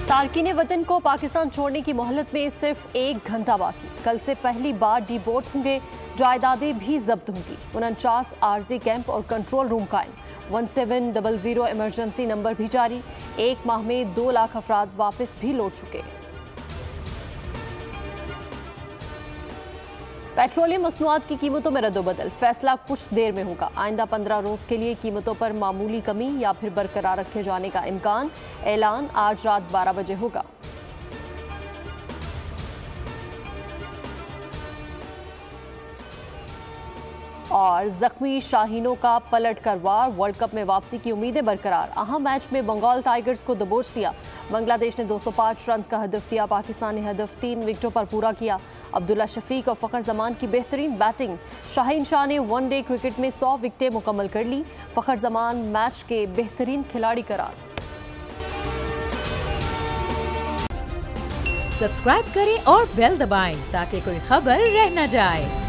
तारकीन वतन को पाकिस्तान छोड़ने की मोहलत में सिर्फ 1 घंटा बाकी। कल से पहली बार डिपोर्ट होंगे, जायदादें भी जब्त होंगी। 49 आरजी कैंप और कंट्रोल रूम कायम। 1700 इमरजेंसी नंबर भी जारी। 1 माह में 2 लाख अफराद वापस भी लौट चुके। पेट्रोलियम मसनूआत की कीमतों में रद्दोबदल, फैसला कुछ देर में होगा। आइंदा 15 रोज के लिए कीमतों पर मामूली कमी या फिर बरकरार रखे जाने का इम्कान। ऐलान आज रात 12 बजे होगा। और जख्मी शाहीनों का पलट कर वार, वर्ल्ड कप में वापसी की उम्मीदें बरकरार। अहम मैच में बंगाल टाइगर्स को दबोच दिया। बांग्लादेश ने 205 रन का हदफ दिया। पाकिस्तान ने हदफ 3 विकेटों पर पूरा किया। अब्दुल्ला शफीक और फखर जमान की बेहतरीन बैटिंग। शाहीन शाह ने वनडे क्रिकेट में 100 विकेटें मुकम्मल कर ली। फखर जमान मैच के बेहतरीन खिलाड़ी करार। सब्सक्राइब करें और बेल दबाएं ताकि कोई खबर रह न जाए।